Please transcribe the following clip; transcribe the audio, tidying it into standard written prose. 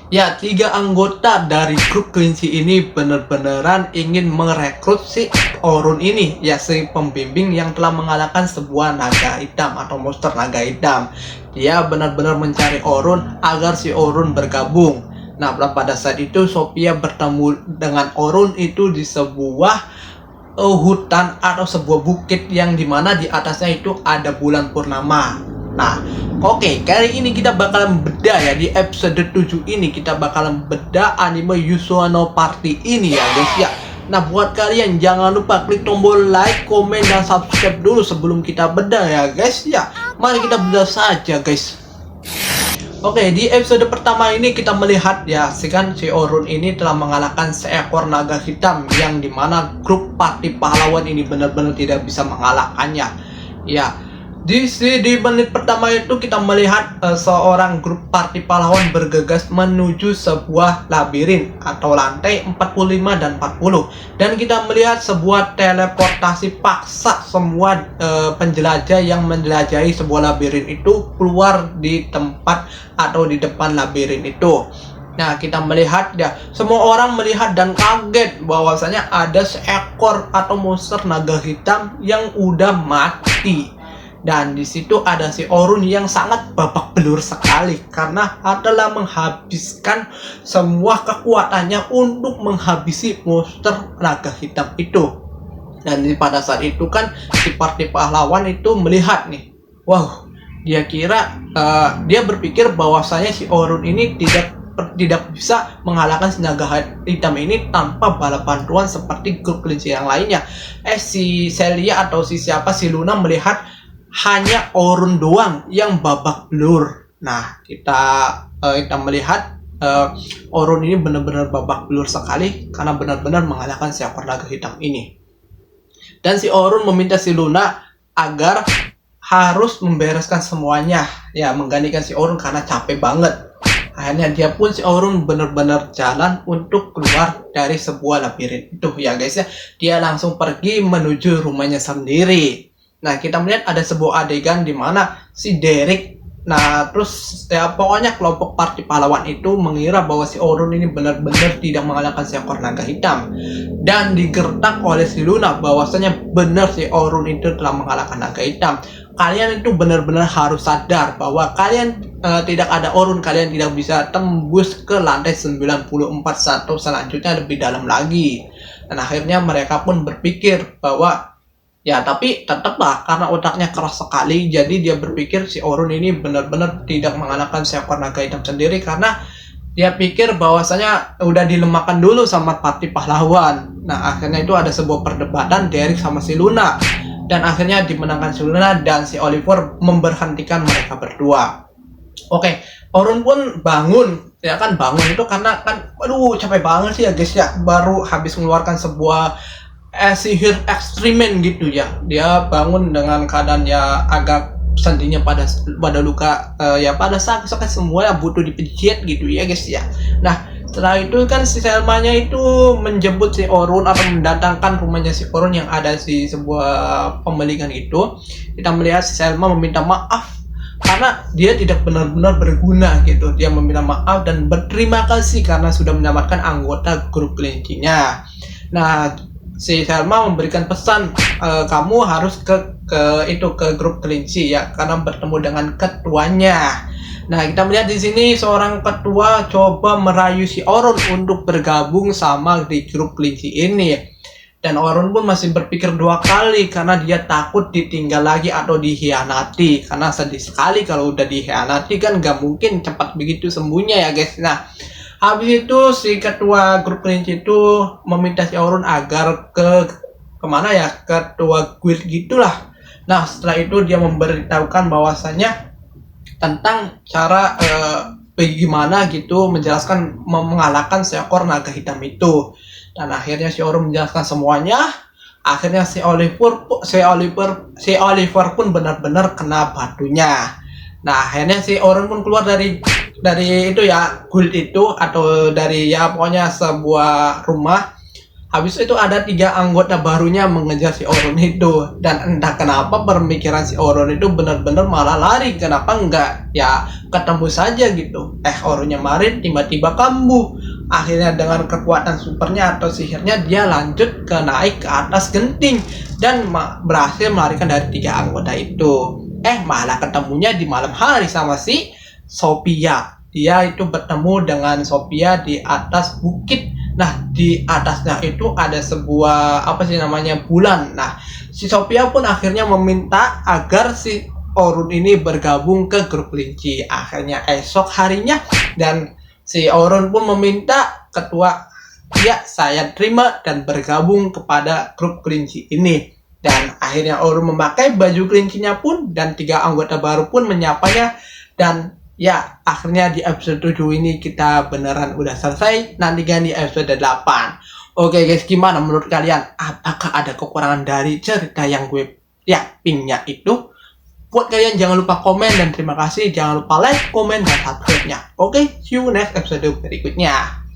Ya, tiga anggota dari grup kelinci ini bener-beneran ingin merekrut si Orun ini, ya si pembimbing yang telah mengalahkan sebuah naga hitam atau monster naga hitam. Dia benar-benar mencari Orun agar si Orun bergabung. Nah, pada saat itu Sophia bertemu dengan Orun itu di sebuah hutan atau sebuah bukit yang dimana di atasnya itu ada bulan purnama. Nah, oke, kali ini kita bakalan beda ya, di episode 7 ini kita bakalan beda anime Yusuano Party ini ya guys ya. Nah, buat kalian jangan lupa klik tombol like, komen, dan subscribe dulu sebelum kita beda ya guys ya. Mari kita beda saja guys. Oke, di episode pertama ini kita melihat ya, si Orun ini telah mengalahkan seekor naga hitam yang dimana grup party pahlawan ini benar-benar tidak bisa mengalahkannya. Ya, di menit pertama itu kita melihat seorang grup party pahlawan bergegas menuju sebuah labirin atau lantai 45 dan 40, dan kita melihat sebuah teleportasi paksa semua penjelajah yang menjelajahi sebuah labirin itu keluar di tempat atau di depan labirin itu. Nah, kita melihat ya, semua orang melihat dan kaget bahwasanya ada seekor atau monster naga hitam yang udah mati. Dan di situ ada si Orun yang sangat babak belur sekali karena adalah menghabiskan semua kekuatannya untuk menghabisi monster naga hitam itu. Dan pada saat itu kan si party pahlawan itu melihat nih, wow, dia berpikir bahwasanya si Orun ini tidak bisa mengalahkan si naga hitam ini tanpa bala bantuan seperti grup kelinci yang lainnya. Si Celia atau si Luna melihat hanya Orun doang yang babak belur. Nah, kita melihat Orun ini benar-benar babak belur sekali karena benar-benar mengalahkan seekor naga hitam ini. Dan si Orun meminta si Luna agar harus membereskan semuanya, ya, menggantikan si Orun karena capek banget. Akhirnya si Orun benar-benar jalan untuk keluar dari sebuah labirin itu ya guys ya. Dia langsung pergi menuju rumahnya sendiri. Nah, kita melihat ada sebuah adegan di mana si Derek, nah terus ya pokoknya kelompok party pahlawan itu mengira bahwa si Orun ini benar-benar tidak mengalahkan seekor naga hitam, dan digertak oleh si Luna bahwasanya benar si Orun itu telah mengalahkan naga hitam. Kalian itu benar-benar harus sadar bahwa kalian tidak ada Orun, kalian tidak bisa tembus ke lantai 94 atau selanjutnya lebih dalam lagi. Dan akhirnya mereka pun berpikir bahwa ya, tapi tetaplah karena otaknya keras sekali, jadi dia berpikir si Orun ini benar-benar tidak mengalahkan seekor naga hitam sendiri karena dia pikir bahwasanya udah dilemahkan dulu sama party pahlawan. Nah, akhirnya itu ada sebuah perdebatan Derek sama si Luna, dan akhirnya dimenangkan si Luna dan si Oliver memberhentikan mereka berdua. Oke, Orun pun bangun, ya kan, bangun itu karena kan aduh capek banget sih ya guys ya, baru habis mengeluarkan sebuah sihir ekstremen gitu ya. Dia bangun dengan keadaan ya agak sendinya pada luka, ya pada sakit semua ya, butuh dipijit gitu ya guys ya. Nah, setelah itu kan si Selmanya itu menjemput si Orun atau mendatangkan rumahnya si Orun yang ada di sebuah pembelingan itu. Kita melihat si Selma meminta maaf karena dia tidak benar-benar berguna gitu. Dia meminta maaf dan berterima kasih karena sudah menyelamatkan anggota grup kelincinya. Nah, si Selma memberikan pesan, kamu harus ke grup kelinci ya, karena bertemu dengan ketuanya. Nah, kita melihat di sini seorang ketua coba merayu si Orun untuk bergabung sama di grup kelinci ini. Dan Orun pun masih berpikir dua kali karena dia takut ditinggal lagi atau dikhianati. Karena sedih sekali kalau udah dikhianati kan gak mungkin cepat begitu sembuhnya ya guys. Nah, habis itu si ketua grup kelinci itu meminta si Orun agar kemana ya, ketua guild gitulah. Nah, setelah itu dia memberitahukan bahwasanya tentang cara bagaimana gitu menjelaskan mengalahkan seekor naga hitam itu. Dan akhirnya si Orun menjelaskan semuanya. Akhirnya si Oliver pun benar-benar kena batunya. Nah, akhirnya si Orun pun keluar dari itu ya, guild itu atau dari ya pokoknya sebuah rumah. Habis itu ada 3 anggota barunya mengejar si Orun itu. Dan entah kenapa pemikiran si Orun itu benar-benar malah lari. Kenapa enggak ya ketemu saja gitu. Orunnya marin tiba-tiba kambuh. Akhirnya dengan kekuatan supernya atau sihirnya dia lanjut ke naik ke atas genting. Dan berhasil melarikan dari 3 anggota itu. Malah ketemunya di malam hari sama si Sophia. Dia itu bertemu dengan Sophia di atas bukit. Nah, di atasnya itu ada sebuah bulan. Nah, si Sophia pun akhirnya meminta agar si Orun ini bergabung ke grup kelinci. Akhirnya esok harinya dan si Orun pun meminta ketua, ya saya terima dan bergabung kepada grup kelinci ini. Dan akhirnya Orun memakai baju kelincinya pun dan 3 anggota baru pun menyapanya. Dan ya, akhirnya di episode 7 ini kita beneran udah selesai. Nantikan di episode 8. Oke guys, gimana menurut kalian? Apakah ada kekurangan dari cerita yang gue yakinnya itu? Buat kalian jangan lupa komen dan terima kasih. Jangan lupa like, komen, dan subscribe-nya. Oke, see you next episode berikutnya.